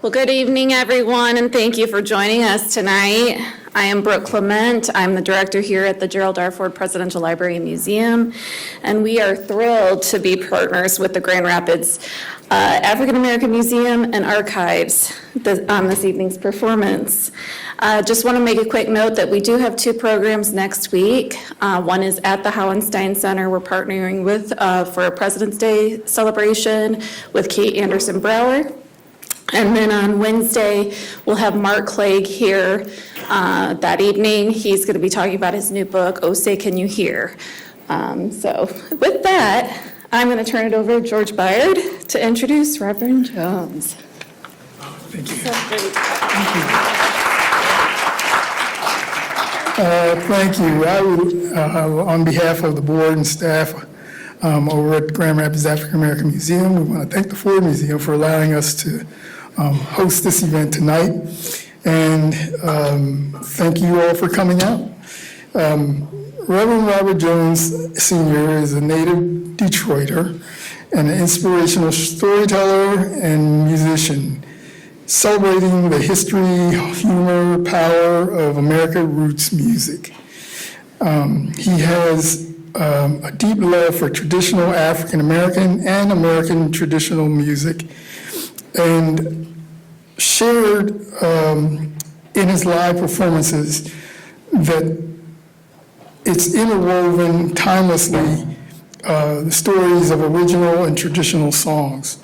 Well, good evening, everyone, and thank you for joining us tonight. I am Brooke Clement. I'm the director here at the Gerald R. Ford Presidential Library and Museum, and we are thrilled to be partners with the Grand Rapids African American Museum and Archives on this evening's performance. Just want to make a quick note that we do have two programs next week. One is at the Howenstein Center. We're partnering with for a President's Day celebration with Kate Anderson Brower. And then on Wednesday, we'll have Mark Clegg here that evening. He's going to be talking about his new book, Oh Say Can You Hear? So with that, I'm going to turn it over to George Byard to introduce Reverend Jones. Thank you. So great. Thank you. I would, on behalf of the board and staff over at Grand Rapids African American Museum, we want to thank the Ford Museum for allowing us to host this event tonight. And thank you all for coming out. Reverend Robert Jones Sr. is a native Detroiter and an inspirational storyteller and musician, celebrating the history, humor, power of American roots music. He has a deep love for traditional African American and American traditional music, and shared in his live performances that it's interwoven timelessly the stories of original and traditional songs.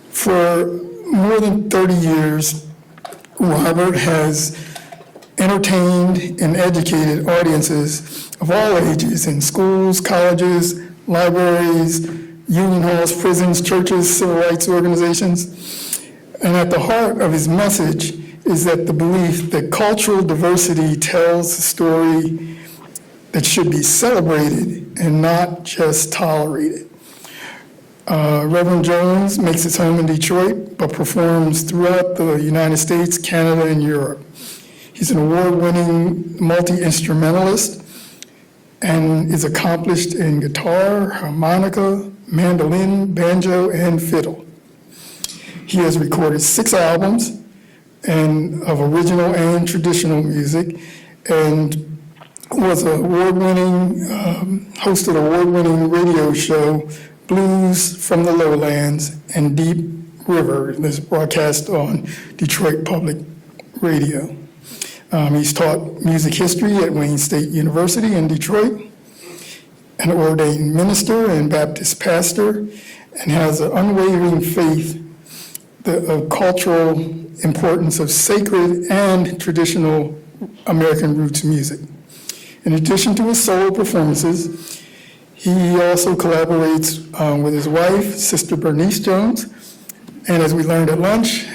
For more than 30 years, Robert has entertained and educated audiences of all ages in schools, colleges, libraries, union halls, prisons, churches, civil rights organizations. And at the heart of his message is that the belief that cultural diversity tells a story that should be celebrated and not just tolerated. Reverend Jones makes his home in Detroit, but performs throughout the United States, Canada, and Europe. He's an award-winning multi-instrumentalist and is accomplished in guitar, harmonica, mandolin, banjo, and fiddle. He has recorded 6 albums of original and traditional music, and was an hosted award-winning radio show, Blues from the Lowlands and Deep River, that's broadcast on Detroit Public Radio. He's taught music history at Wayne State University in Detroit, an ordained minister and Baptist pastor, and has an unwavering faith of cultural importance of sacred and traditional American roots music. In addition to his solo performances, he also collaborates with his wife, Sister Bernice Jones, and as we learned at lunch,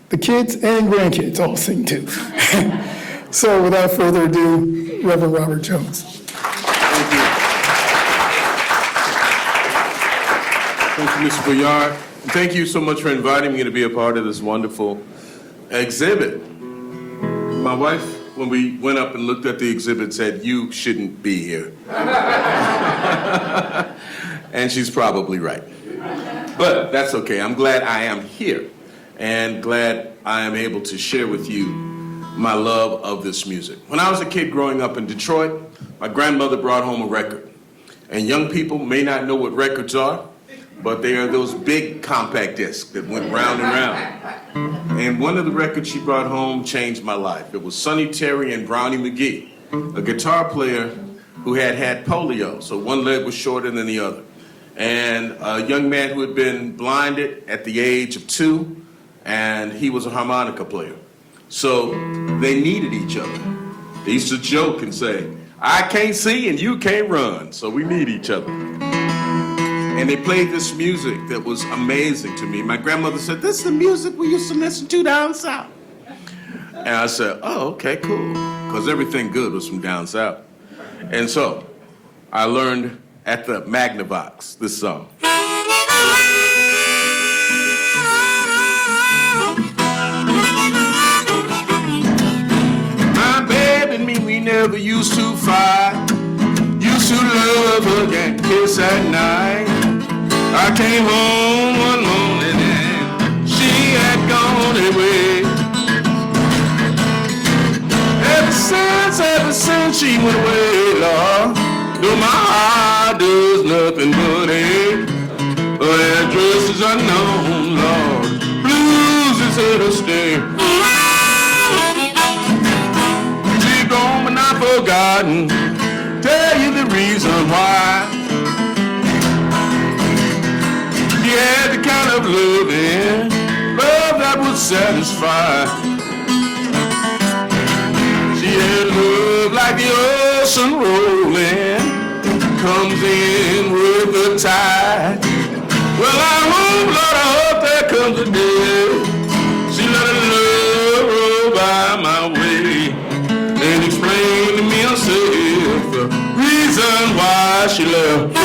the kids and grandkids all sing too. So without further ado, Reverend Robert Jones. Thank you. Thank you, Mr. Bayard. Thank you so much for inviting me to be a part of this wonderful exhibit. My wife, when we went up and looked at the exhibit, said, "You shouldn't be here." And she's probably right. But that's okay. I'm glad I am here and glad I am able to share with you my love of this music. When I was a kid growing up in Detroit, my grandmother brought home a record. And young people may not know what records are, but they are those big compact discs that went round and round. And one of the records she brought home changed my life. It was Sonny Terry and Brownie McGee, a guitar player who had polio, so one leg was shorter than the other. And a young man who had been blinded at the age of 2, and he was a harmonica player. So they needed each other. They used to joke and say, "I can't see and you can't run, so we need each other." And they played this music that was amazing to me. My grandmother said, "This is the music we used to listen to down south." And I said, "Oh, okay, cool," because everything good was from down south. And so I learned at the Magnavox this song. My baby and me, we never used to fight. Used to love, hug, and kiss at night. I came home one morning and she had gone away. she went away, Lord. Though my heart does nothing but ache. Her address is unknown, Lord. Blues is here to stay. She gone but not forgotten. Tell you the reason why. She had the kind of love that would satisfy. She had love like the ocean rolling, comes in with the tide. Well, I hope, Lord, I hope there comes a day she let her love roll by my way and explain to me herself the reason why she left.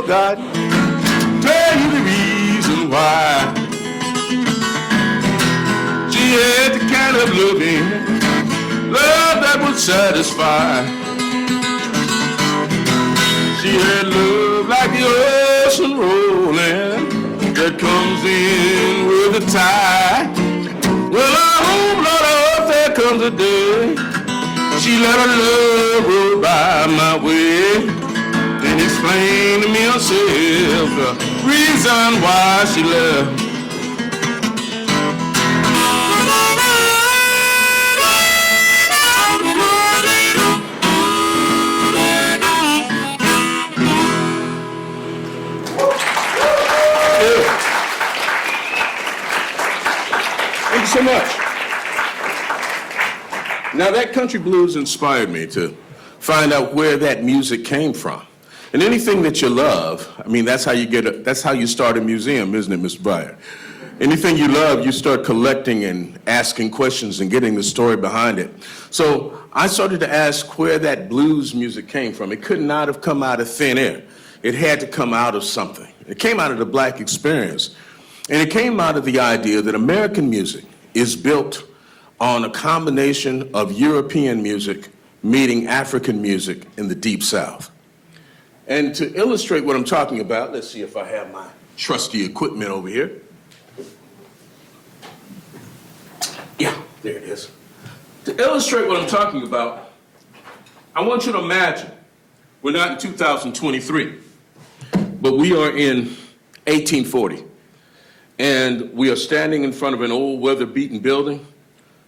God, tell you the reason why. She had the kind of love that would satisfy. She had love like the ocean rolling that comes in with the tide. Well, I hope, Lord, I hope there comes a day she let her love roll by my way and explain to me herself the reason why she left. Thank you so much. Now, that country blues inspired me to find out where that music came from. And anything that you love, I mean, that's how you start a museum, isn't it, Mr. Byer? Anything you love, you start collecting and asking questions and getting the story behind it. So I started to ask where that blues music came from. It could not have come out of thin air. It had to come out of something. It came out of the black experience. And it came out of the idea that American music is built on a combination of European music meeting African music in the Deep South. And to illustrate what I'm talking about, let's see if I have my trusty equipment over here. Yeah, there it is. To illustrate what I'm talking about, I want you to imagine we're not in 2023, but we are in 1840. And we are standing in front of an old weather-beaten building.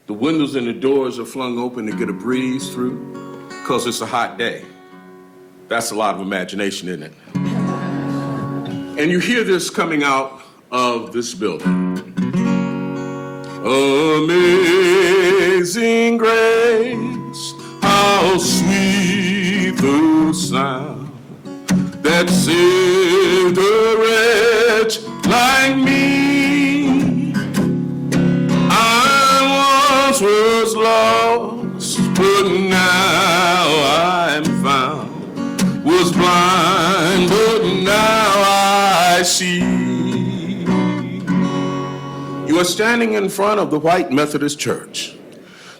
The windows and the doors are flung open to get a breeze through because it's a hot day. That's a lot of imagination, isn't it? And you hear this coming out of this building. Amazing grace, how sweet the sound that saved a wretch like me. I once was lost, but now I'm found. Was blind, but now I see. You are standing in front of the white Methodist church.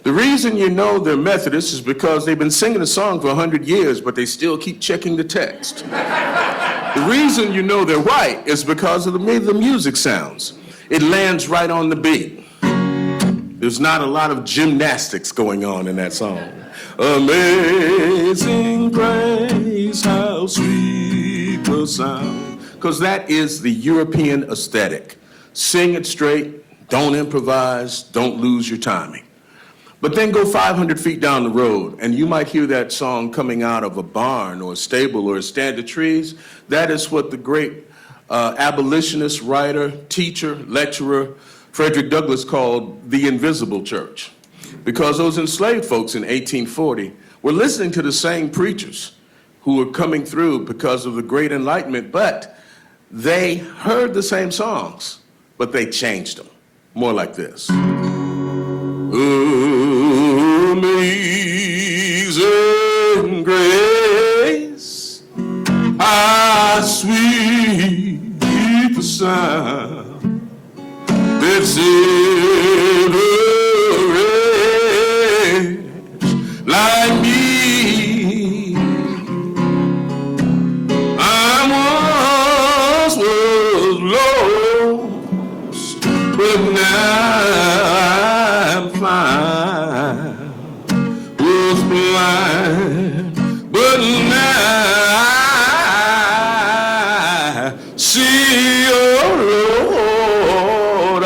The reason you know they're Methodist is because they've been singing a song for 100 years, but they still keep checking the text. The reason you know they're white is because of the way the music sounds. It lands right on the beat. There's not a lot of gymnastics going on in that song. Amazing grace, how sweet the sound. Because that is the European aesthetic. Sing it straight, don't improvise, don't lose your timing. But then go 500 feet down the road, and you might hear that song coming out of a barn or a stable or a stand of trees. That is what the great abolitionist, writer, teacher, lecturer, Frederick Douglass called the invisible church. Because those enslaved folks in 1840 were listening to the same preachers who were coming through because of the Great Enlightenment, but they heard the same songs, but they changed them. More like this. Amazing grace, how sweet the sound that saved a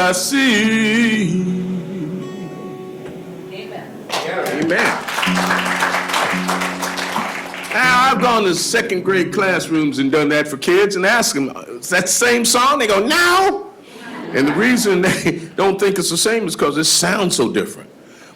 I see. Amen. Now, I've gone to second grade classrooms and done that for kids and asked them, is that the same song? They go, no. And the reason they don't think it's the same is because it sounds so different.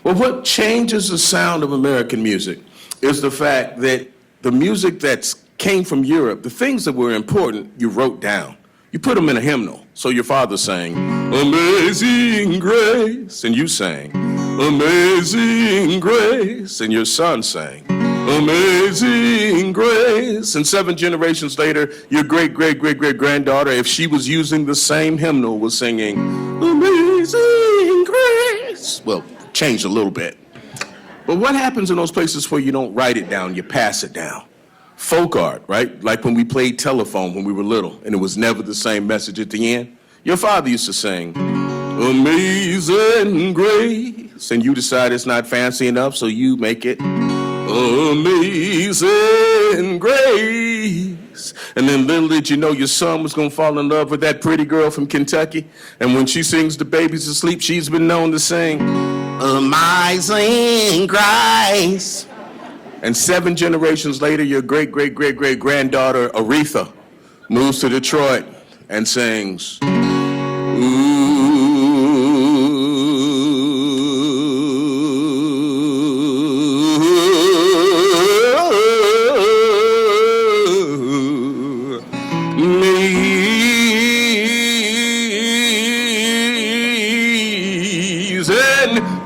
Well, what changes the sound of American music is the fact that the music that came from Europe, the things that were important, you wrote down. You put them in a hymnal. So your father sang, Amazing Grace, and you sang, Amazing Grace, and your son sang, Amazing Grace. And 7 generations later, your great-great-great-great-granddaughter, if she was using the same hymnal, was singing, Amazing Grace. Well, changed a little bit. But what happens in those places where you don't write it down, you pass it down? Folk art, right? Like when we played telephone when we were little, and it was never the same message at the end. Your father used to sing, Amazing Grace, and you decide it's not fancy enough, so you make it Amazing Grace. And then little did you know your son was going to fall in love with that pretty girl from Kentucky. And when she sings The Baby's Asleep, she's been known to sing Amazing Grace. And 7 generations later, your great-great-great-great-granddaughter, Aretha, moves to Detroit and sings, Amazing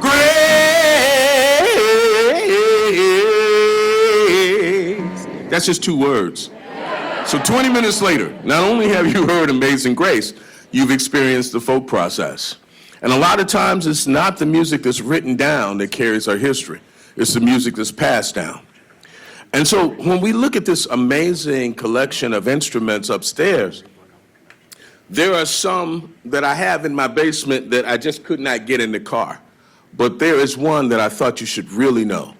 Grace. That's just 2 words. So 20 minutes later, not only have you heard Amazing Grace, you've experienced the folk process. And a lot of times it's not the music that's written down that carries our history. It's the music that's passed down. And so when we look at this amazing collection of instruments upstairs, there are some that I have in my basement that I just could not get in the car. But there is one that I thought you should really know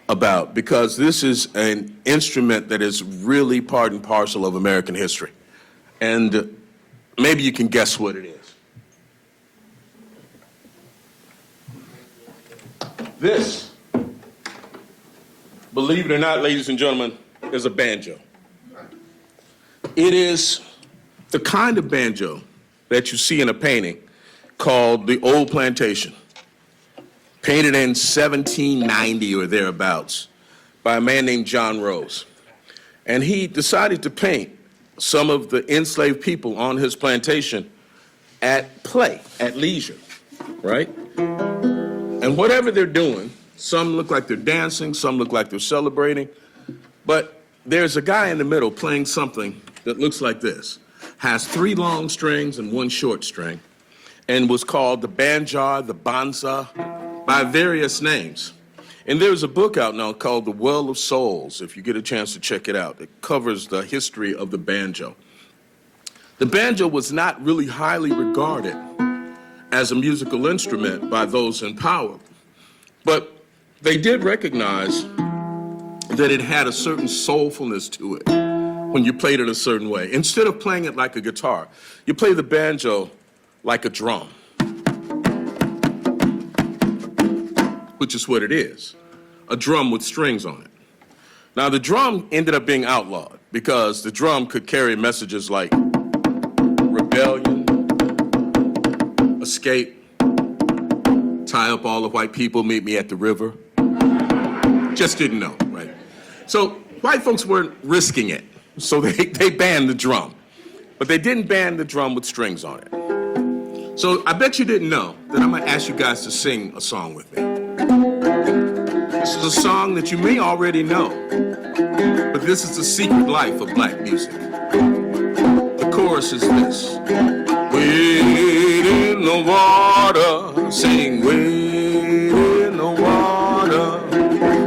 about, because this is an instrument that is really part and parcel of American history. And maybe you can guess what it is. This, believe it or not, ladies and gentlemen, is a banjo. It is the kind of banjo that you see in a painting called The Old Plantation, painted in 1790 or thereabouts by a man named John Rose. And he decided to paint some of the enslaved people on his plantation at play, at leisure, right? And whatever they're doing, some look like they're dancing, some look like they're celebrating, but there's a guy in the middle playing something that looks like this, has 3 long strings and 1 short string, and was called the banjar, the banza, by various names. And there's a book out now called The Well of Souls, if you get a chance to check it out. It covers the history of the banjo. The banjo was not really highly regarded as a musical instrument by those in power, but they did recognize that it had a certain soulfulness to it when you played it a certain way. Instead of playing it like a guitar, you play the banjo like a drum, which is what it is, a drum with strings on it. Now, the drum ended up being outlawed because the drum could carry messages like rebellion, escape, tie up all the white people, meet me at the river. Just didn't know, right? So white folks weren't risking it, so they banned the drum. But they didn't ban the drum with strings on it. So I bet you didn't know that I'm gonna ask you guys to sing a song with me. This is a song that you may already know, but this is the secret life of black music. The chorus is this. Wade in the water, sing wade in the water.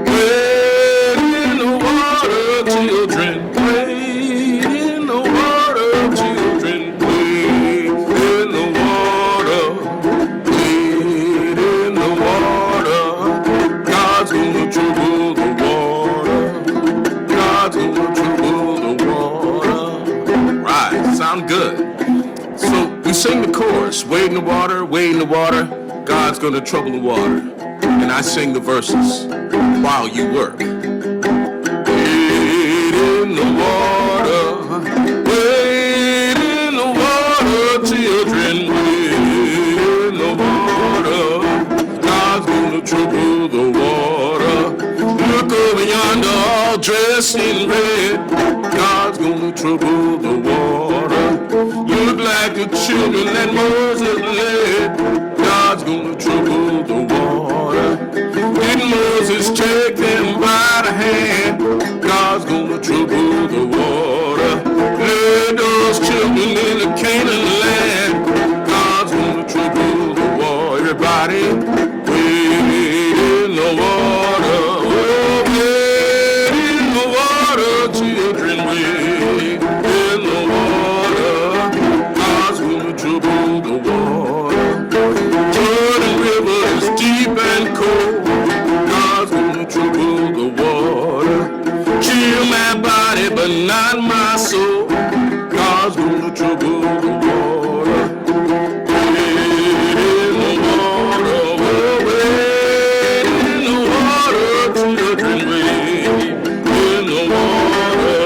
Wade in the water, children. Wade in the water, children. Wade in the water. Wade in the water. God's gonna trouble the water. God's gonna trouble the water. Right, sound good. So we sing the chorus. just wade in the water, wade in the water. God's gonna trouble the water. And I sing the verses while you work. Wade in the water, wade in the water, children, wade in the water. God's gonna trouble the water. Look over yonder, all dressed in red. God's gonna trouble the water. Look like the children that Moses led. God's gonna trouble the water. Did Moses take them by the hand? God's gonna trouble the water. Led those children in the Canaan land. God's gonna trouble the water. Everybody, wade in the water. Oh, wade in the water, children, wade in the water. God's gonna trouble the water. Jordan River is deep and cold. God's gonna trouble the water. Chill my body, but not my soul. God's gonna trouble the water. Wade in the water, oh, wade in the water, children, wade in the water.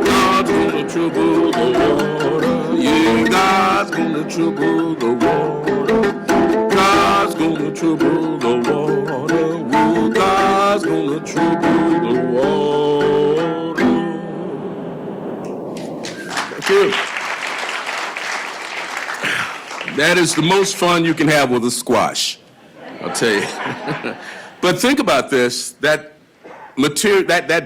God's gonna trouble the water. Yeah, God's gonna trouble the water. God's gonna trouble the water. Ooh, God's gonna trouble the water. Thank you. That is the most fun you can have with a squash, I'll tell you. But think about this, that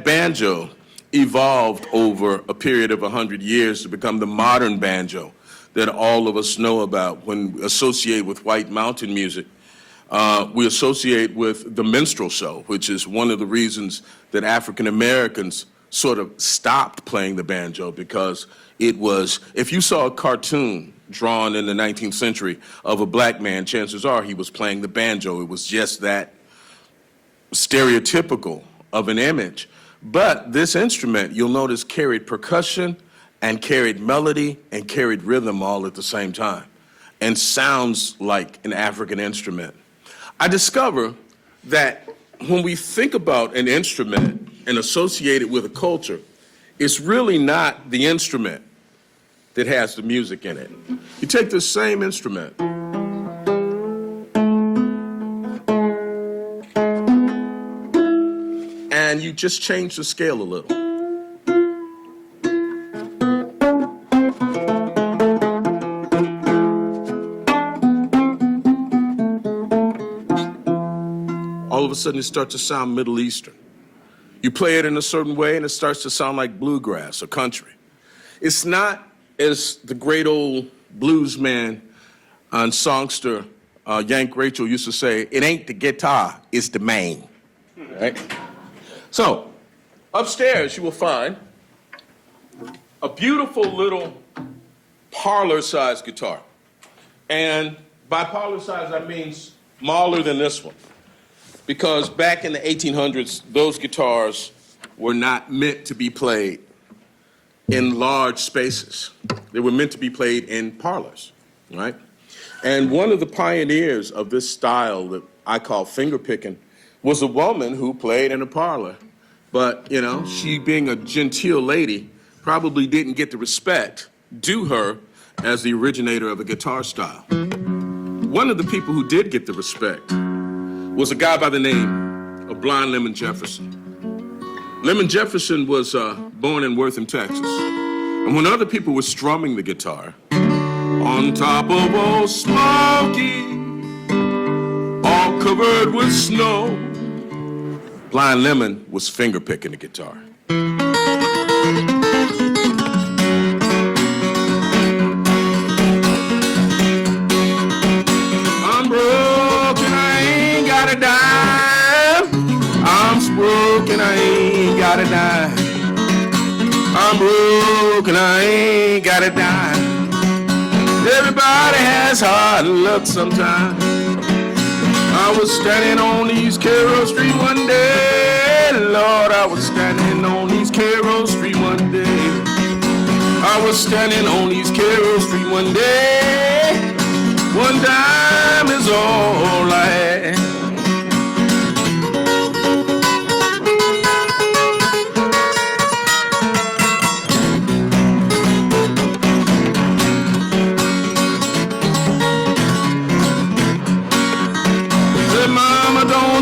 banjo evolved over a period of 100 years to become the modern banjo that all of us know about. When we associate with white mountain music, we associate with the minstrel show, which is one of the reasons that African Americans sort of stopped playing the banjo, because it was, if you saw a cartoon drawn in the 19th century of a black man, chances are he was playing the banjo. It was just that stereotypical of an image. But this instrument, you'll notice, carried percussion and carried melody and carried rhythm all at the same time, and sounds like an African instrument. I discover that when we think about an instrument and associate it with a culture, it's really not the instrument that has the music in it. You take the same instrument and you just change the scale a little. All of a sudden it starts to sound Middle Eastern. You play it in a certain way and it starts to sound like bluegrass or country. It's not, as the great old blues man and songster Yank Rachel used to say, it ain't the guitar, it's the main. Right? So, upstairs you will find a beautiful little parlor-sized guitar. And by parlor-sized, I mean smaller than this one. Because back in the 1800s, those guitars were not meant to be played in large spaces. They were meant to be played in parlors, right? And one of the pioneers of this style that I call finger picking was a woman who played in a parlor. But, you know, she being a genteel lady probably didn't get the respect due her as the originator of the guitar style. One of the people who did get the respect was a guy by the name of Blind Lemon Jefferson. Lemon Jefferson was born in Wortham, Texas. And when other people were strumming the guitar, on top of Old Smoky, all covered with snow, Blind Lemon was finger picking the guitar. I'm broken, I ain't got a dime. I'm broken, I ain't got a dime. I'm broken, I ain't got a dime. Everybody has hard luck sometimes. I was standing on East Carroll Street one day. Lord, I was standing on East Carroll Street one day. I was standing on East Carroll Street one day.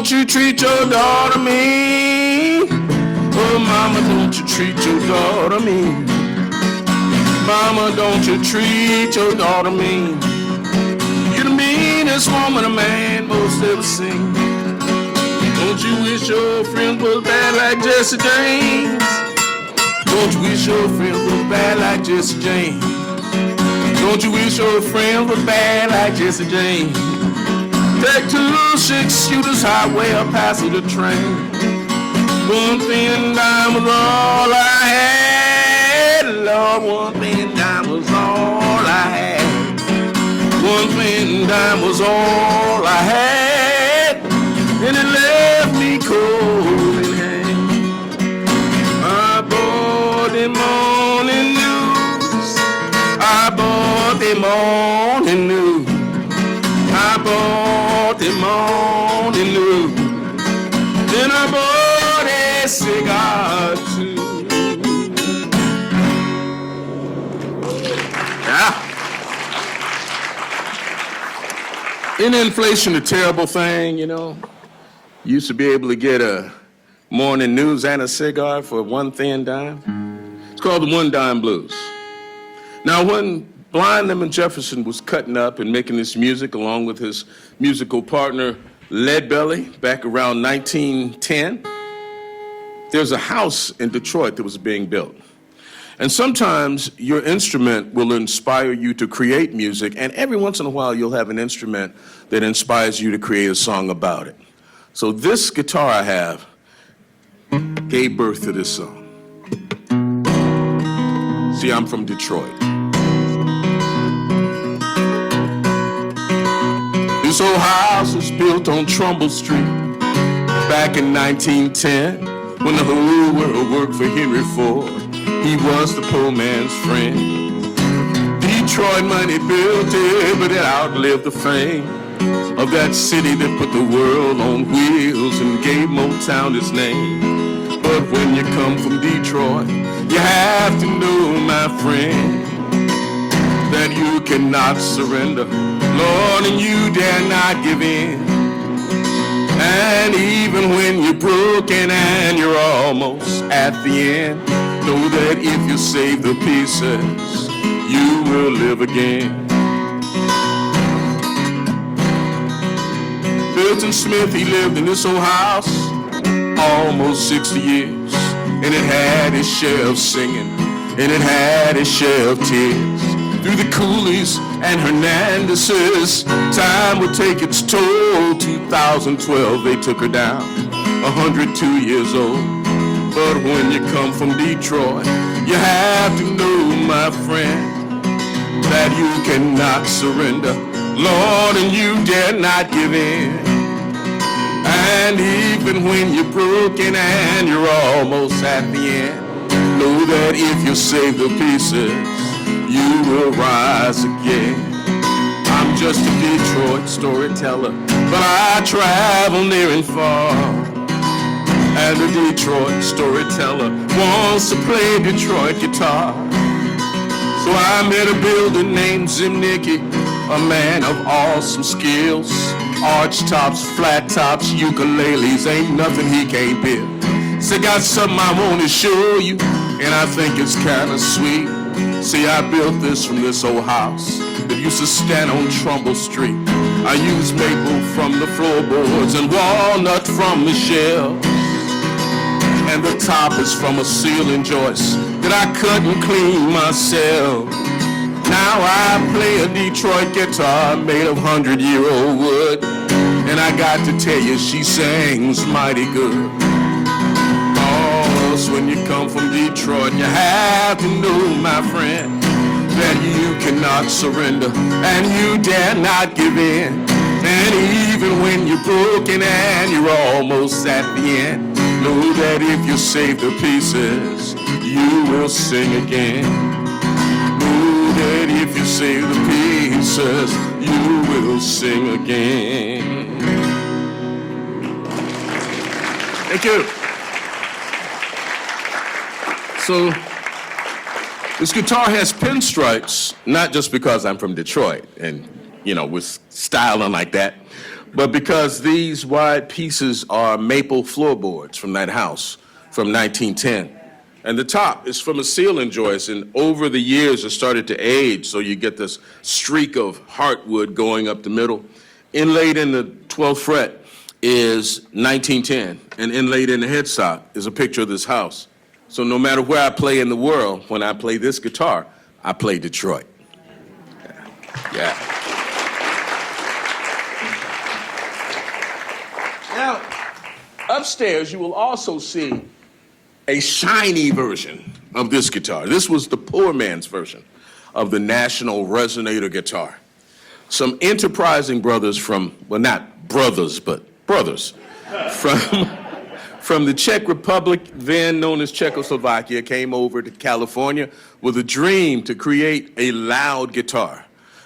don't you treat your daughter mean. Oh, mama, don't you treat your daughter mean. Mama, don't you treat your daughter mean. You're the meanest woman a man most ever seen. Don't you wish your friend was bad like Jesse James? Don't you wish your friend was bad like Jesse James? Don't you wish your friend was bad like Jesse James? Take 2 6-shooters, highway, a passenger train. One thin dime was all I had. Lord, one thin dime was all I had. One thin dime was all I had. And it left me cold in hand. I bought the morning news. I bought the morning news. I bought the morning news. Then I bought a cigar too. Yeah. Isn't inflation a terrible thing, you know? You used to be able to get a morning news and a cigar for 1 thin dime. It's called the 1 dime blues. Now, when Blind Lemon Jefferson was cutting up and making this music along with his musical partner Leadbelly back around 1910, there's a house in Detroit that was being built. And sometimes your instrument will inspire you to create music, and every once in a while you'll have an instrument that inspires you to create a song about it. So this guitar I have gave birth to this song. See, I'm from Detroit. This old house was built on Trumbull Street back in 1910 when the whole world worked for Henry Ford. He was the poor man's friend. Detroit money built it, but it outlived the fame of that city that put the world on wheels and gave Motown its name. But when you come from Detroit, you have to know, my friend, that you cannot surrender, Lord, and you dare not give in. And even when you're broken and you're almost at the end, know that if you save the pieces, you will live again. Milton Smith, he lived in this old house almost 60 years, and it had its share of singing, and it had its share of tears. Through the Coolies and Hernandez's, time would take its toll. 2012, they took her down, 102 years old. But when you come from Detroit, you have to know, my friend, that you cannot surrender, Lord, and you dare not give in. And even when you're broken and you're almost at the end, know that if you save the pieces, you will rise again. I'm just a Detroit storyteller, but I travel near and far. And the Detroit storyteller wants to play Detroit guitar. So I met a builder named Zimnicki, a man of awesome skills. Arch tops, flat tops, ukuleles, ain't nothing he can't build. Say, got something I want to show you, and I think it's kind of sweet. See, I built this from this old house that used to stand on Trumbull Street. I used maple from the floorboards and walnut from the shell. And the top is from a ceiling joist that I cut and clean myself. Now I play a Detroit guitar made of 100-year-old wood, and I got to tell you, she sings mighty good. Cause when you come from Detroit, you have to know, my friend, that you cannot surrender and you dare not give in. And even when you're broken and you're almost at the end, know that if you save the pieces, you will sing again. Know that if you save the pieces, you will sing again. Thank you. So, this guitar has pinstripes, not just because I'm from Detroit and, you know, with styling like that, but because these wide pieces are maple floorboards from that house from 1910. And the top is from a ceiling joist, and over the years it started to age, so you get this streak of heartwood going up the middle. Inlaid in the 12th fret is 1910, and inlaid in the headstock is a picture of this house. So no matter where I play in the world, when I play this guitar, I play Detroit. Yeah. Now, upstairs you will also see a shiny version of this guitar. This was the poor man's version of the National Resonator guitar. Some enterprising brothers from, well, not brothers, but brothers from the Czech Republic, then known as Czechoslovakia, came over to California with a dream to create a loud guitar,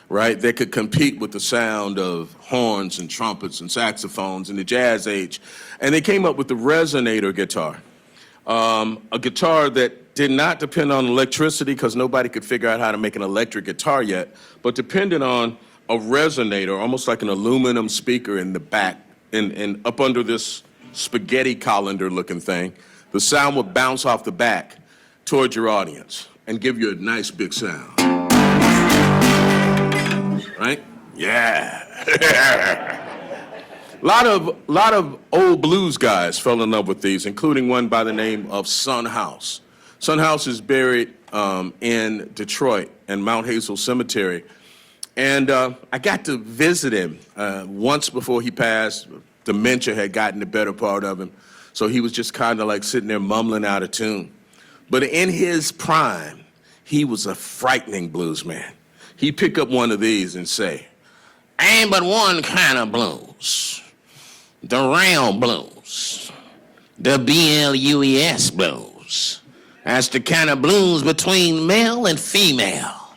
right, that could compete with the sound of horns and trumpets and saxophones in the jazz age. And they came up with the Resonator guitar, a guitar that did not depend on electricity because nobody could figure out how to make an electric guitar yet, but depended on a resonator, almost like an aluminum speaker in the back, and up under this spaghetti colander looking thing. The sound would bounce off the back towards your audience and give you a nice big sound. Right? Yeah. A lot of old blues guys fell in love with these, including one by the name of Son House. Son House is buried in Detroit in Mount Hazel Cemetery. And I got to visit him once before he passed. Dementia had gotten the better part of him. So he was just kind of like sitting there mumbling out of tune. But in his prime, he was a frightening blues man. He'd pick up one of these and say, ain't but one kind of blues. The round blues. The B-L-U-E-S blues. That's the kind of blues between male and female.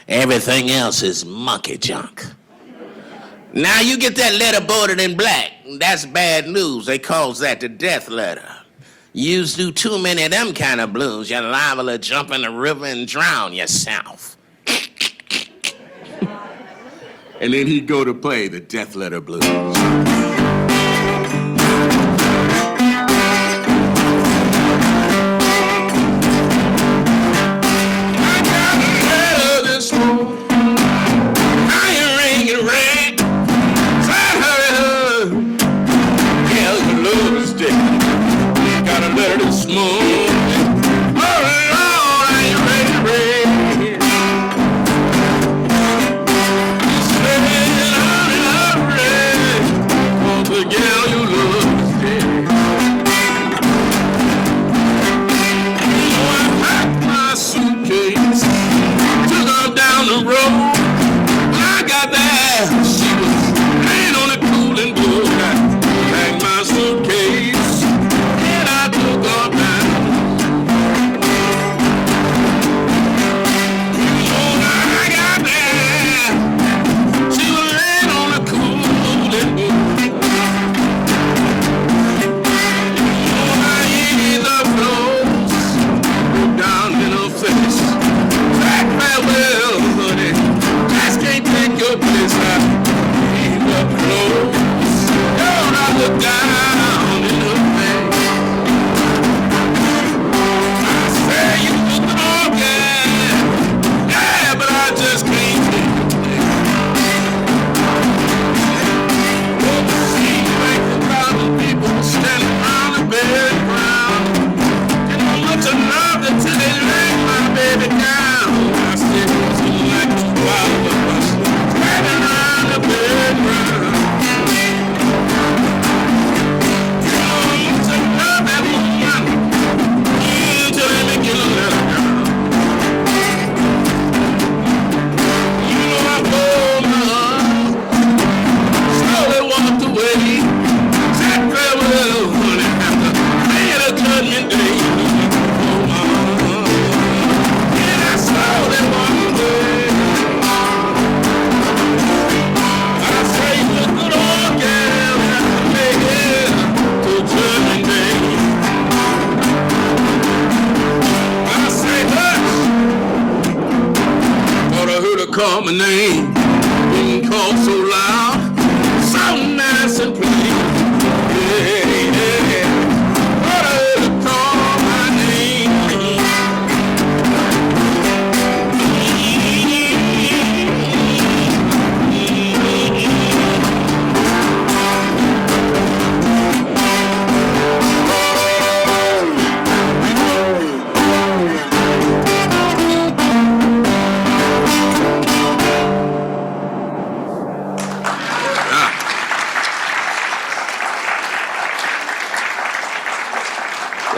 Everything else is monkey junk. Now you get that letter bordered in black. That's bad news. They calls that the death letter. You do too many of them kind of blues, you're liable to jump in the river and drown yourself. And then he'd go to play the death letter blues. Just can't take your place.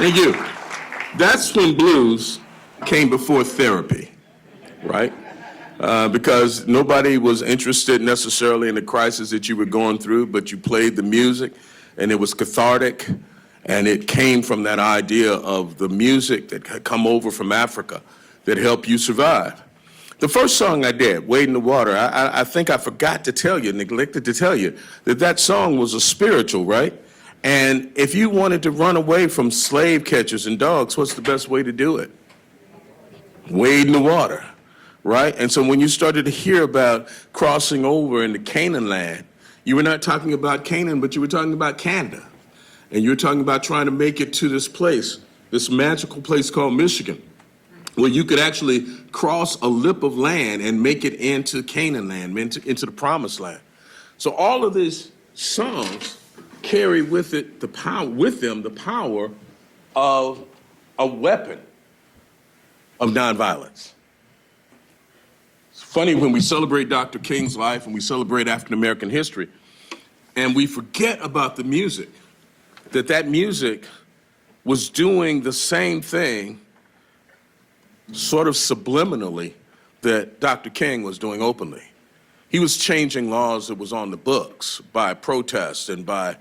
Thank you. That's when blues came before therapy, right? Because nobody was interested necessarily in the crisis that you were going through, but you played the music, and it was cathartic, and it came from that idea of the music that had come over from Africa that helped you survive. The first song I did, Wade in the Water, I think I forgot to tell you, neglected to tell you, that song was a spiritual, right? And if you wanted to run away from slave catchers and dogs, what's the best way to do it? Wade in the water, right? And so when you started to hear about crossing over into Canaan land, you were not talking about Canaan, but you were talking about Canada. And you were talking about trying to make it to this place, this magical place called Michigan, where you could actually cross a lip of land and make it into Canaan land, into the promised land. So all of these songs carry with it the power of a weapon of nonviolence. It's funny when we celebrate Dr. King's life and we celebrate African American history, and we forget about the music, that music was doing the same thing sort of subliminally that Dr. King was doing openly. He was changing laws that was on the books by protest and by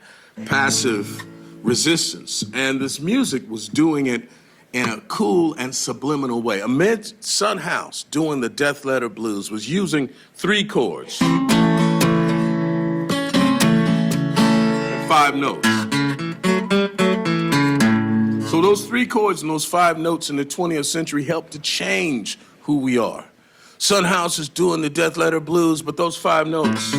passive resistance. And this music was doing it in a cool and subliminal way. Amid Son House doing the Death Letter Blues was using 3 chords, 5 notes. So those 3 chords and those 5 notes in the 20th century helped to change who we are. Son House is doing the Death Letter Blues, but those 5 notes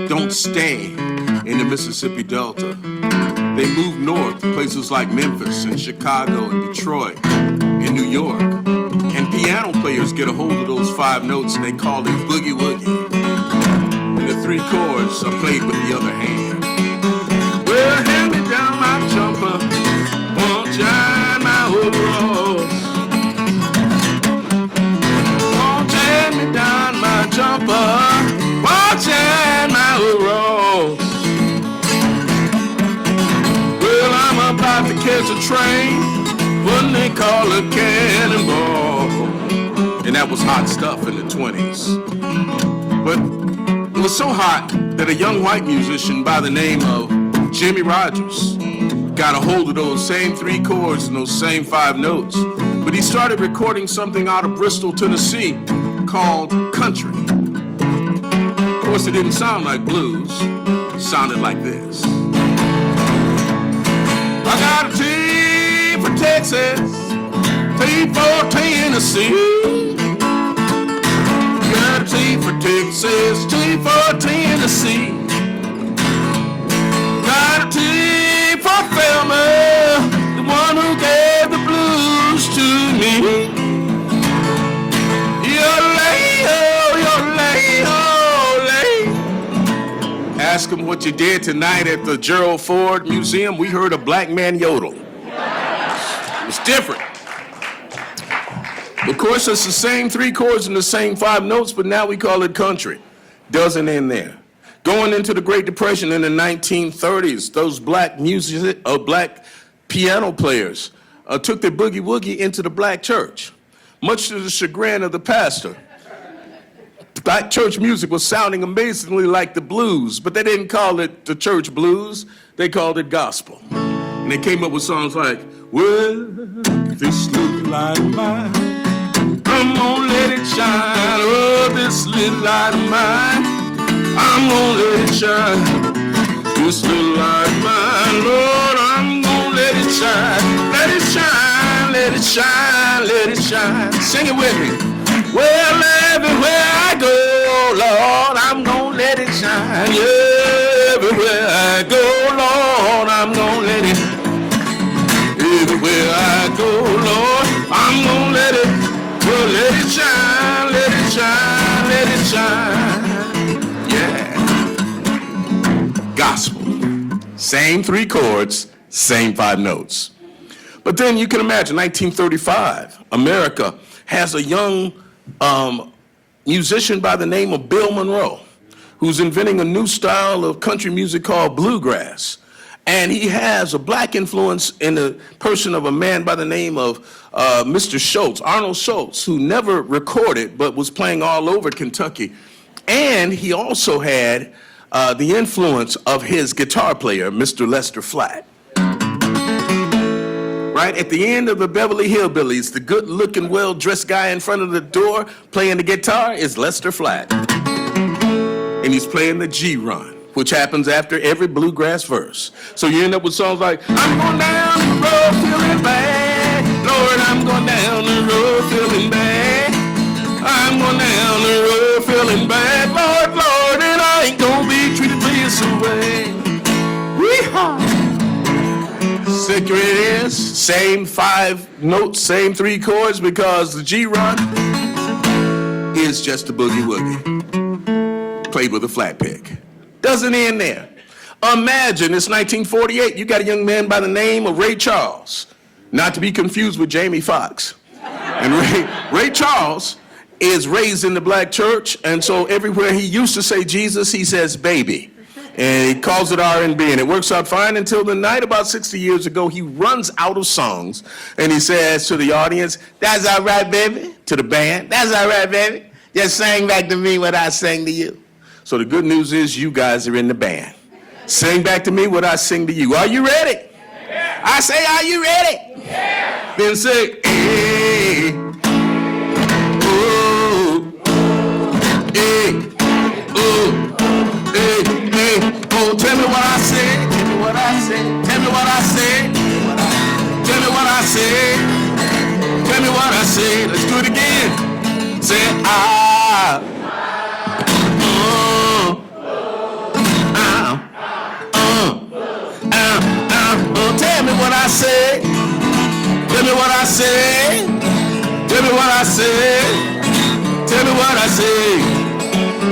don't stay in the Mississippi Delta. They move north to places like Memphis and Chicago and Detroit and New York. And piano players get a hold of those 5 notes and they call it boogie woogie. And the 3 chords are played with the other hand. Well, hand me down my jumper, won't shine my overalls. Down my jumper, watching my overalls. Well, I'm about to catch a train, what they call a cannonball. And that was hot stuff in the 20s. But it was so hot that a young white musician by the name of Jimmy Rogers got a hold of those same 3 chords and those same 5 notes. But he started recording something out of Bristol, Tennessee, called country. Of course, it didn't sound like blues. It sounded like this. I got a T for Texas, T for Tennessee. Got a T for Texas, T for Tennessee. Got a T for Thelma, the one who gave the blues to me. Ask him what you did tonight at the Gerald Ford Museum. We heard a black man yodel. It was different. Of course, it's the same 3 chords and the same 5 notes, but now we call it country. Doesn't end there. Going into the Great Depression in the 1930s, those black piano players took their boogie woogie into the black church, much to the chagrin of the pastor. Black church music was sounding amazingly like the blues, but they didn't call it the church blues, they called it gospel. And they came up with songs like, well, this little light of mine, I'm gonna let it shine. Oh, this little light of mine, I'm gonna let it shine. This little light of mine, Lord, I'm gonna let it shine. Let it shine, let it shine, let it shine. Sing it with me. Well, everywhere I go, Lord, I'm gonna let it shine. Yeah, everywhere I go, Lord, I'm gonna let it. Everywhere I go, Lord, I'm gonna let it. Well, let it shine, let it shine, let it shine. Yeah. Gospel. Same 3 chords, same 5 notes. But then you can imagine 1935, America has a young musician by the name of Bill Monroe, who's inventing a new style of country music called bluegrass. And he has a black influence in the person of a man by the name of Mr. Schultz, Arnold Schultz, who never recorded but was playing all over Kentucky. And he also had the influence of his guitar player, Mr. Lester Flatt. Right at the end of the Beverly Hillbillies, the good-looking, well-dressed guy in front of the door playing the guitar is Lester Flatt. And he's playing the G run, which happens after every bluegrass verse. So you end up with songs like, I'm going down the road feeling bad. Lord, I'm going down the road feeling bad. I'm going down the road feeling bad. Lord, Lord, and I ain't gonna be treated this way. Weehaw! Secret is, same 5 notes, same 3 chords, because the G run is just a boogie woogie, played with a flat pick. Doesn't end there. Imagine it's 1948. You got a young man by the name of Ray Charles, not to be confused with Jamie Foxx. And Ray Charles is raised in the black church, and so everywhere he used to say Jesus, he says baby. And he calls it R&B, and it works out fine until the night about 60 years ago, he runs out of songs, and he says to the audience, that's all right, baby, to the band, that's all right, baby, just sing back to me what I sang to you. So the good news is you guys are in the band. Sing back to me what I sing to you. Are you ready? Yeah. I say, are you ready? Yeah. Then say, hey, oh, hey, oh, hey, hey, oh, tell me what I say, tell me what I say, tell me what I say, tell me what I say, tell me what I say. Let's do it again. Say, tell me what I say. Tell me what I say. Tell me what I say. Tell me what I say.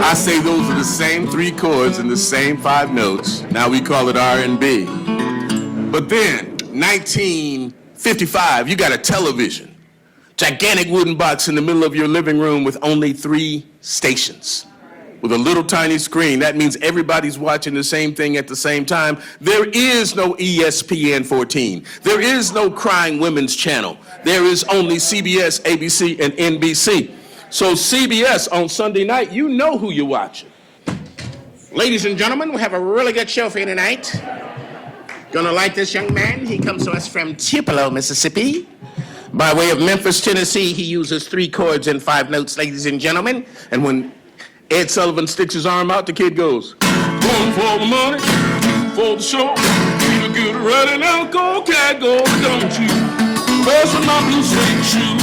I say those are the same 3 chords and the same 5 notes. Now we call it R&B. But then, 1955, you got a television. Gigantic wooden box in the middle of your living room with only 3 stations. With a little tiny screen. That means everybody's watching the same thing at the same time. There is no ESPN 14. There is no Crying Women's Channel. There is only CBS, ABC, and NBC. So CBS on Sunday night, you know who you're watching. Ladies and gentlemen, we have a really good show for you tonight. Gonna like this young man. He comes to us from Tupelo, Mississippi. By way of Memphis, Tennessee, he uses 3 chords and 5 notes, ladies and gentlemen. And when Ed Sullivan sticks his arm out, the kid goes, 1 for the money, 2 for the show. Feel good running out, go, cat, go, don't you? Where's my blue suede shoe?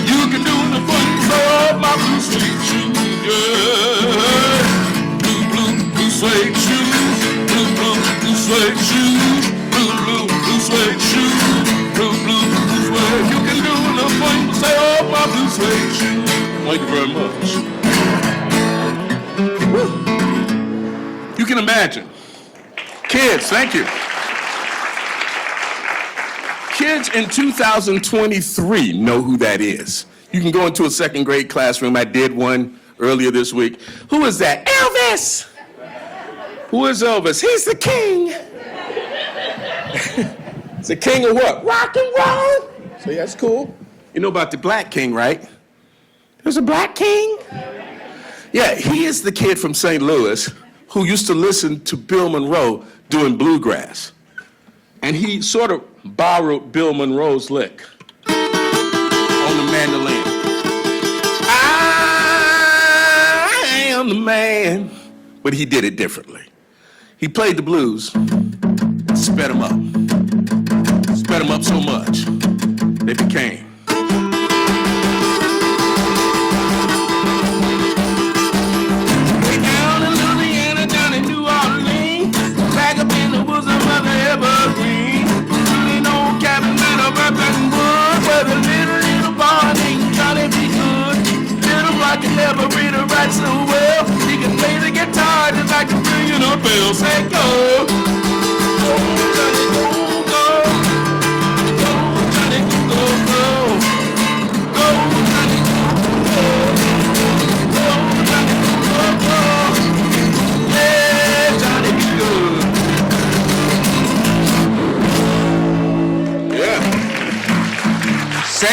You can do the things of my blue suede shoe, yeah. Blue suede shoes, blue suede shoes, blue suede shoes, blue suede. You can do the things of my blue suede shoes. Thank you very much. Woo. You can imagine. Kids, thank you. Kids in 2023 know who that is. You can go into a 2nd grade classroom. I did one earlier this week. Who is that? Elvis! Who is Elvis? He's the king. He's the king of what? Rock and roll. So that's cool. You know about the black king, right? There's a black king? Yeah, he is the kid from St. Louis who used to listen to Bill Monroe doing bluegrass. And he sort of borrowed Bill Monroe's lick on the mandolin. I am the man. But he did it differently. He played the blues, sped them up. Sped them up so much, they became. Never read or write so well. He can play the guitar just like a million bells. Say go, go, Johnny, go, go, go, Johnny, go, go, go, Johnny, go, go, go, Johnny, go, go, yeah, Johnny, be good.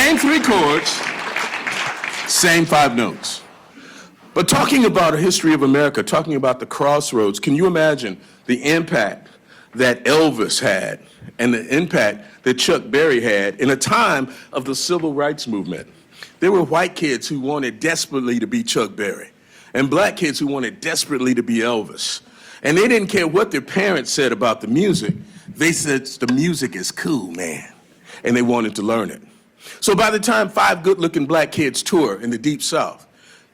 Same 3 chords, same 5 notes. But talking about a history of America, talking about the crossroads, can you imagine the impact that Elvis had and the impact that Chuck Berry had in a time of the civil rights movement? There were white kids who wanted desperately to be Chuck Berry and black kids who wanted desperately to be Elvis. And they didn't care what their parents said about the music. They said the music is cool, man. And they wanted to learn it. So by the time 5 good-looking black kids tour in the Deep South,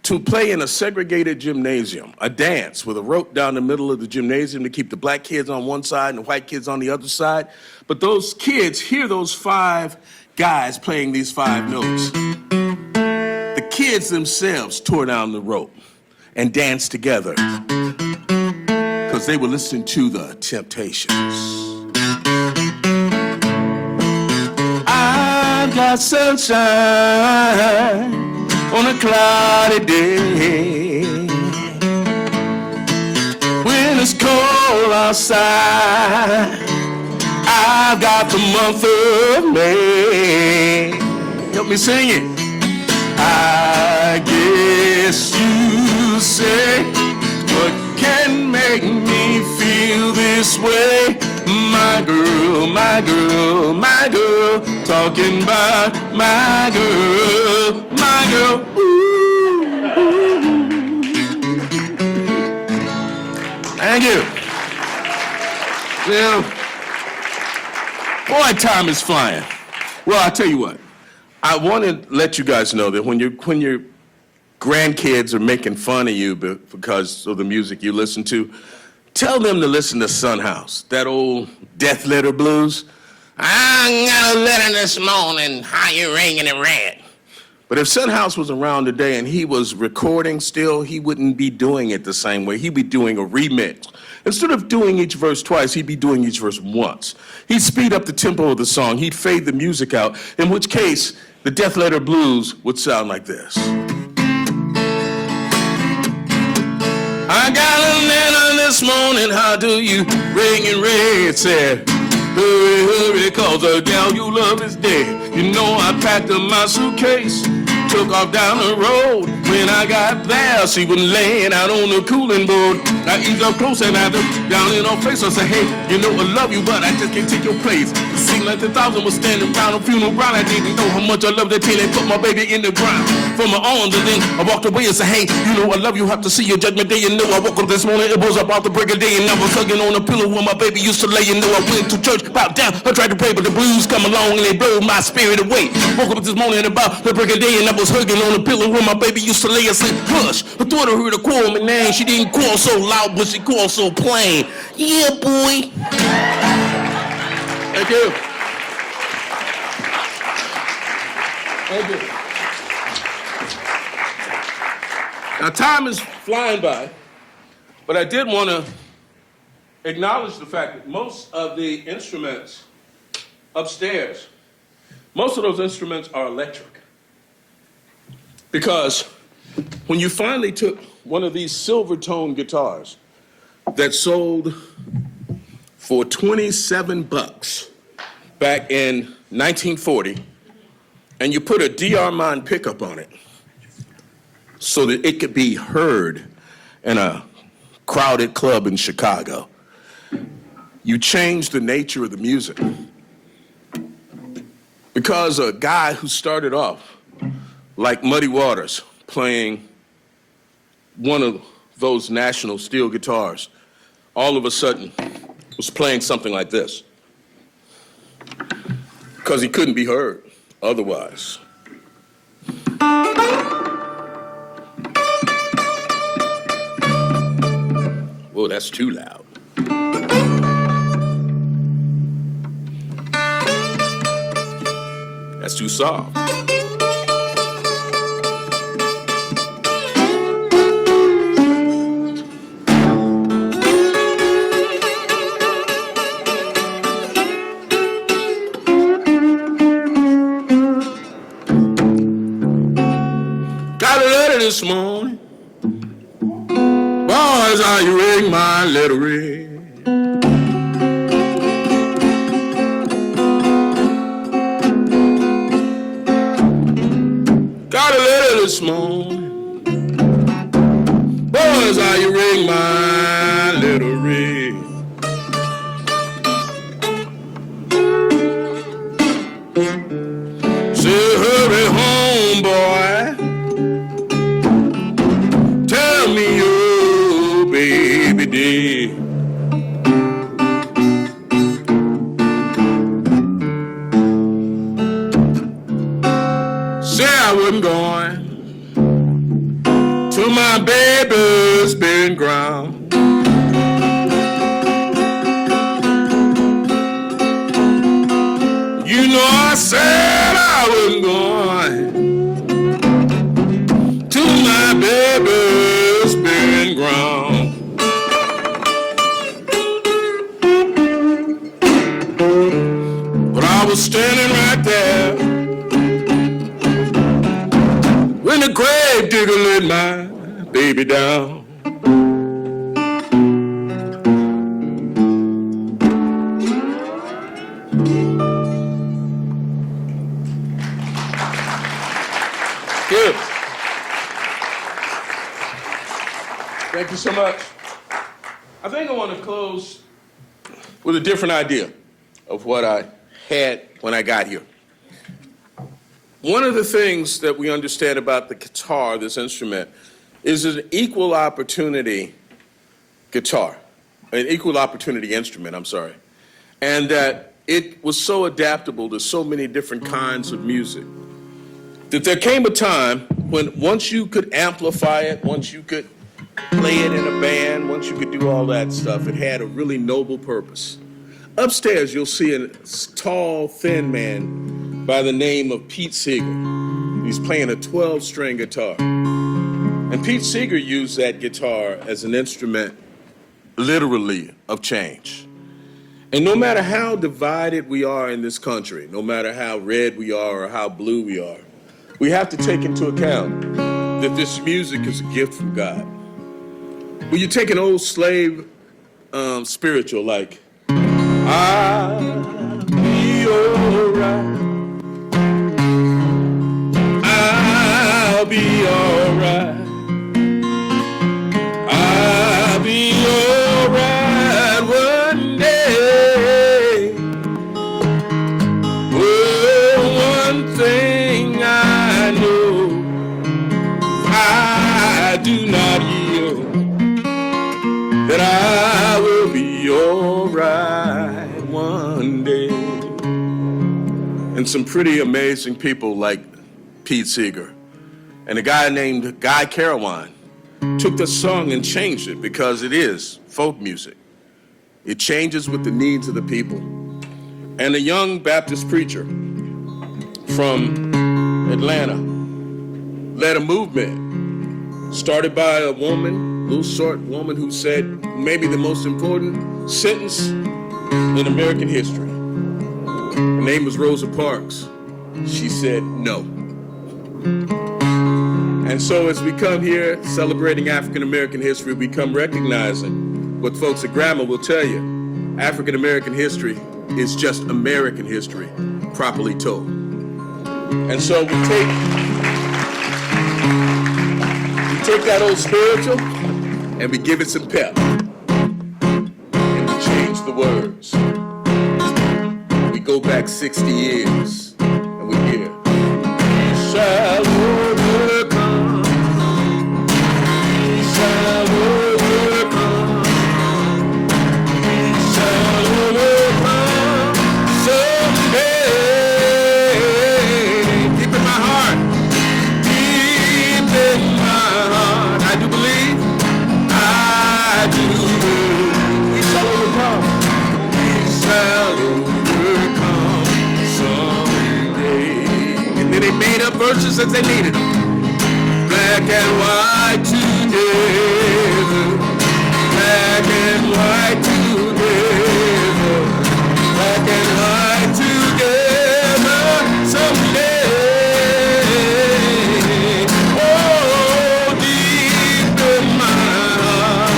to play in a segregated gymnasium, a dance with a rope down the middle of the gymnasium to keep the black kids on one side and the white kids on the other side. But those kids hear those 5 guys playing these 5 notes. The kids themselves tore down the rope and danced together because they were listening to the Temptations. I've got sunshine on a cloudy day, when it's cold outside, I've got the month of May. Help me sing it. I guess you say, what can make me feel this way? My girl, my girl, my girl, talking about my girl, my girl. Ooh, ooh. Thank you. Well, boy, time is flying. Well, I tell you what, I want to let you guys know that when your grandkids are making fun of you because of the music you listen to, tell them to listen to Son House, that old Death Letter Blues. I got a letter this morning, how you ringing it red. But if Son House was around today and he was recording still, he wouldn't be doing it the same way. He'd be doing a remix. Instead of doing each verse twice, he'd be doing each verse once. He'd speed up the tempo of the song. He'd fade the music out, in which case the Death Letter Blues would sound like this. I got a letter this morning, how do you ring it red? Said, hurry, hurry, cause the gal you love is dead. You know I packed up my suitcase, took off down the road. When I got there, she was laying out on the cooling board. I eased up close and I looked down in her face. I said, hey, you know I love you, but I just can't take your place. It seemed like the 1,000 was standing around a funeral ground. I didn't know how much I loved that till they put my baby in the ground. From my arms, and then I walked away and said, hey, you know I love you, have to see your judgment day. You know I woke up this morning, it was about the break of day, and I was hugging on a pillow where my baby used to lay. You know I went to church, bowed down, I tried to pray, but the blues come along and they blow my spirit away. Woke up this morning about the break of day, and I was hugging on a pillow where my baby used to lay. I said, hush, I thought I heard her call my name. She didn't call so loud, but she called so plain. Yeah, boy. Thank you. Thank you. Now, time is flying by, but I did want to acknowledge the fact that most of the instruments upstairs, most of those instruments are electric. Because when you finally took one of these silver tone guitars that sold for $27 back in 1940, and you put a D-Armand pickup on it so that it could be heard in a crowded club in Chicago, you changed the nature of the music. Because a guy who started off like Muddy Waters, playing one of those national steel guitars, all of a sudden was playing something like this, because he couldn't be heard otherwise. Whoa, that's too loud. That's too soft. This morning, boys, how you ring my letter red? this morning. Boys, how you ring my little ring? Say, hurry home, boy. Tell me your baby dear. Say I wasn't going till my baby's been ground. You know I said I wasn't going till my baby's been ground. But I was standing right there when the grave digger laid my baby down. Good. Thank you so much. I think I want to close with a different idea of what I had when I got here. One of the things that we understand about the guitar, this instrument, is an equal opportunity guitar, an equal opportunity instrument, I'm sorry, and that it was so adaptable to so many different kinds of music that there came a time when once you could amplify it, once you could play it in a band, once you could do all that stuff, it had a really noble purpose. Upstairs, you'll see a tall, thin man by the name of Pete Seeger. He's playing a 12-string guitar. And Pete Seeger used that guitar as an instrument, literally, of change. And no matter how divided we are in this country, no matter how red we are or how blue we are, we have to take into account that this music is a gift from God. When you take an old slave spiritual like, I'll be alright, I'll be alright, I'll be alright one day. Oh, one thing I know, I do not yield, that I will be alright one day. And some pretty amazing people like Pete Seeger and a guy named Guy Carawan took the song and changed it because it is folk music. It changes with the needs of the people. And a young Baptist preacher from Atlanta led a movement started by a woman, little short woman who said maybe the most important sentence in American history. Her name was Rosa Parks. She said no. And so as we come here celebrating African American history, we come recognizing what folks at Grandma will tell you. African American history is just American history, properly told. And so we take that old spiritual and we give it some pep. And we change the words. We go back 60 years and we hear, we shall overcome, we shall overcome, we shall overcome someday. Deep in my heart, deep in my heart, I do believe, I do believe we shall overcome, we shall overcome someday. And then they made up verses as they needed them. Black and white together, black and white together, black and white together someday. Oh, deep in my heart,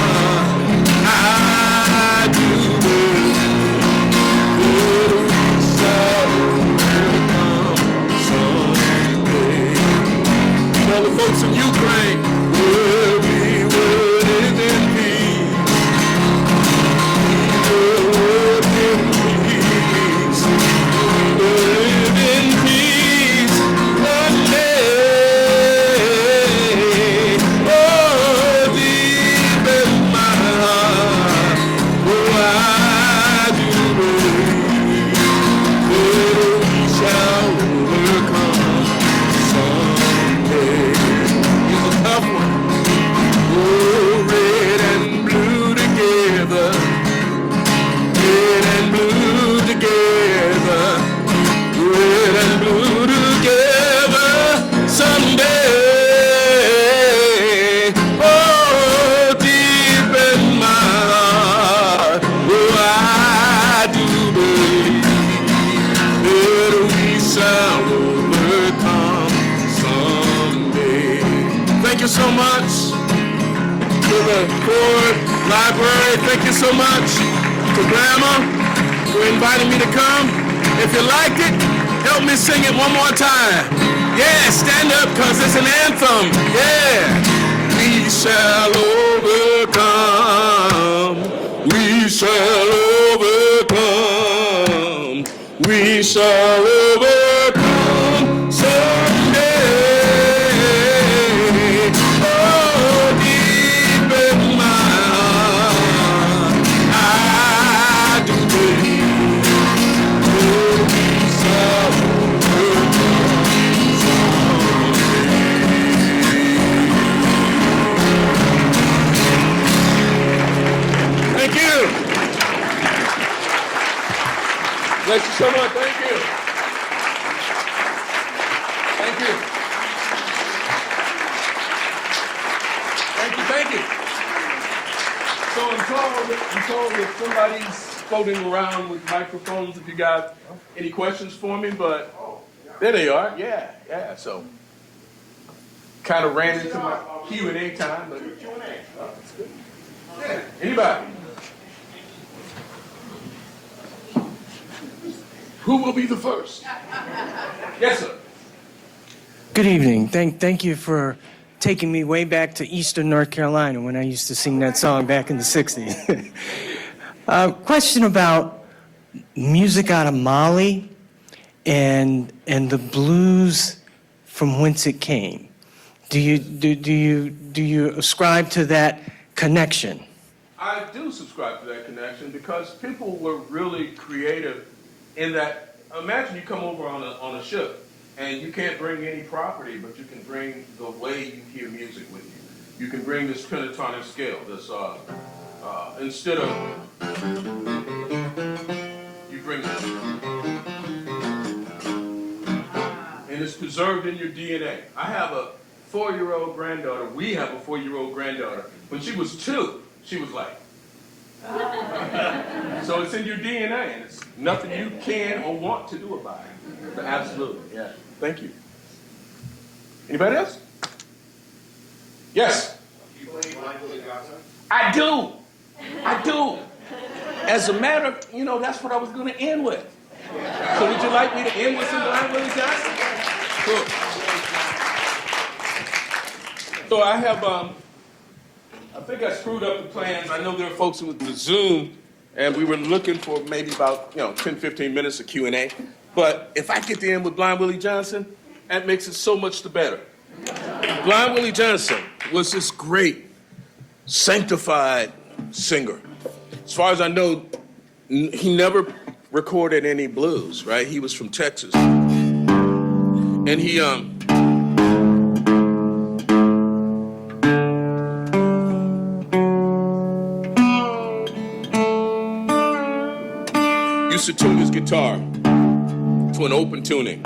I do believe that we shall overcome someday. All the folks so much to Grandma for inviting me to come. If you liked it, help me sing it one more time. Yeah, stand up, cause it's an anthem. Yeah. We shall overcome. We shall overcome. We shall overcome someday. Oh, deep in my heart, I do believe. Oh, we shall overcome someday. Thank you. Bless you so much. Thank you. Thank you. Thank you. Thank you. So I'm told that somebody's floating around with microphones if you got any questions for me, but there they are. Yeah. So kind of ran into my Q&A time, but that's good. Yeah. Anybody? Who will be the first? Yes, sir. Good evening. Thank you for taking me way back to Eastern North Carolina when I used to sing that song back in the 60s. Question about music out of Mali and the blues from whence it came. Do you ascribe to that connection? I do subscribe to that connection because people were really creative in that. Imagine you come over on a ship and you can't bring any property, but you can bring the way you hear music with you. You can bring this pentatonic scale. This instead of you bring this, and it's preserved in your DNA. I have a 4-year-old granddaughter. We have a 4-year-old granddaughter. When she was 2, she was like. So it's in your DNA, and it's nothing you can or want to do about it. But absolutely, yeah. Thank you. Anybody else? Yes. You believe Blind Willie Johnson? I do. As a matter of, that's what I was going to end with. So would you like me to end with some Blind Willie Johnson? Cool. So I have, I think I screwed up the plans. I know there are folks with the Zoom, and we were looking for maybe about 10, 15 minutes of Q&A. But if I get to end with Blind Willie Johnson, that makes it so much the better. Blind Willie Johnson was this great, sanctified singer. As far as I know, he never recorded any blues, right? He was from Texas. And he used to tune his guitar to an open tuning.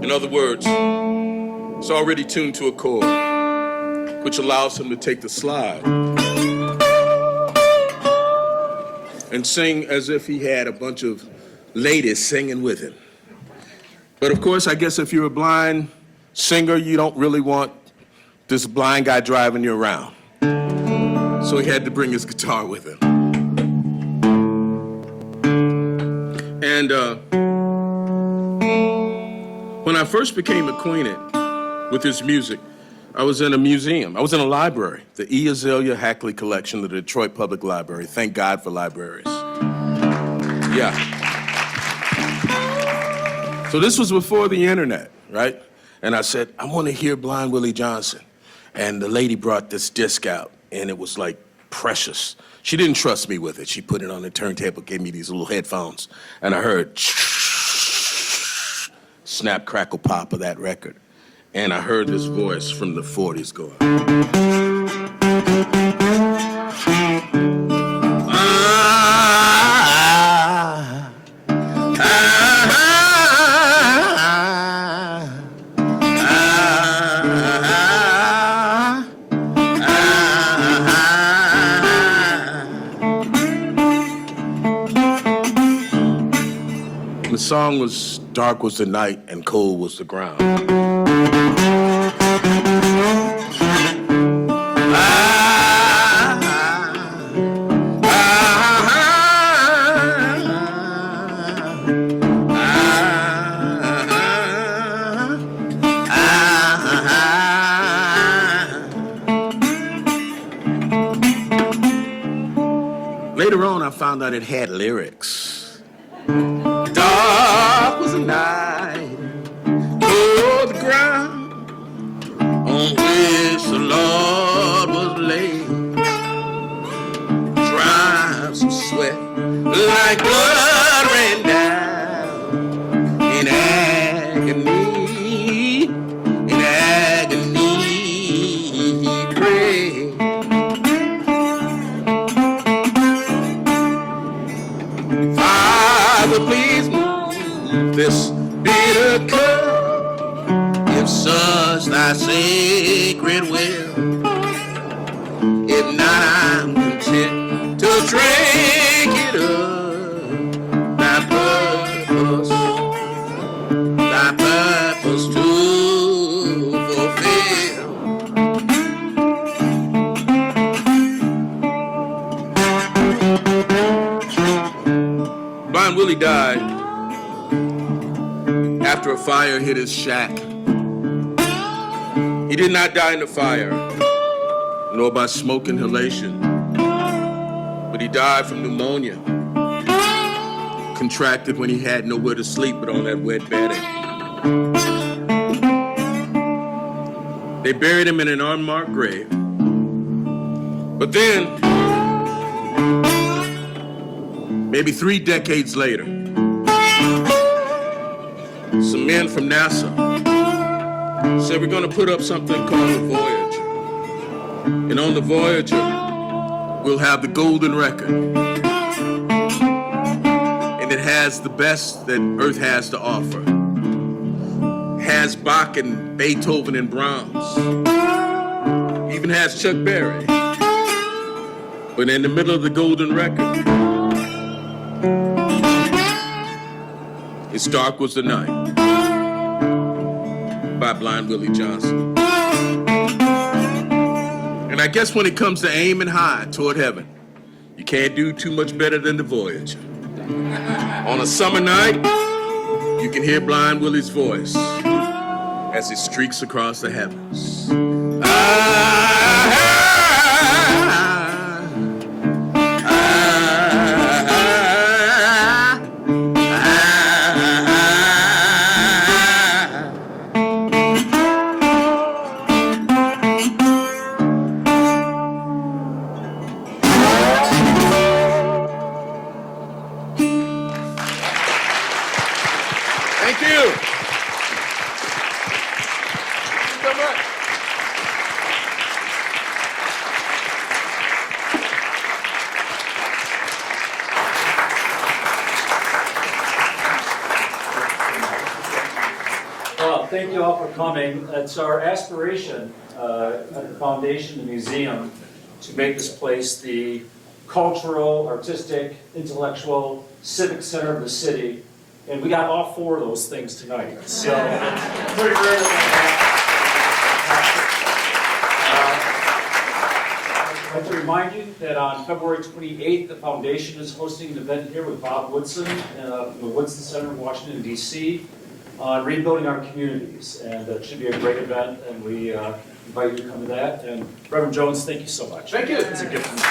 In other words, it's already tuned to a chord, which allows him to take the slide and sing as if he had a bunch of ladies singing with him. But of course, I guess if you're a blind singer, you don't really want this blind guy driving you around. So he had to bring his guitar with him. And when I first became acquainted with his music, I was in a museum. I was in a library, the E. Azalea Hackley Collection, the Detroit Public Library. Thank God for libraries. Yeah. So this was before the internet, right? And I said, I want to hear Blind Willie Johnson. And the lady brought this disc out, and it was like precious. She didn't trust me with it. She put it on the turntable, gave me these little headphones, and I heard snap, crackle, pop of that record. And I heard this voice from the 40s going. The song was Dark Was the Night and Cold Was the Ground. Later on, I found out it had lyrics. Dark was the night, oh, the ground on which the Lord was laid. Drops of sweat like blood ran down in agony, he prayed. Father, please move this bitter cup, if such thy sacred will. If not, I'm content to drink it up. Thy purpose to fulfill. Blind Willie died after a fire hit his shack. He did not die in the fire, nor by smoke inhalation, but he died from pneumonia, contracted when he had nowhere to sleep but on that wet bedding. They buried him in an unmarked grave. But then, maybe 3 decades later, some men from NASA said, we're going to put up something called the Voyager. And on the Voyager, we'll have the golden record. And it has the best that Earth has to offer. Has Bach and Beethoven and Brahms. Even has Chuck Berry. But in the middle of the golden record, It's Dark Was the Night by Blind Willie Johnson. And I guess when it comes to aiming high toward heaven, you can't do too much better than the Voyager. On a summer night, you can hear Blind Willie's voice as he streaks across the heavens. Thank you. Thank you so much. Well, thank you all for coming. It's our aspiration at the foundation, the museum, to make this place the cultural, artistic, intellectual, civic center of the city. And we got all 4 of those things tonight. So, pretty rare I'd like to remind you that on February 28th, the foundation is hosting an event here with Bob Woodson in the Woodson Center in Washington, D.C. on rebuilding our communities. And it should be a great event, and we invite you to come to that. And Reverend Jones, thank you so much. Thank you. It's a gift from the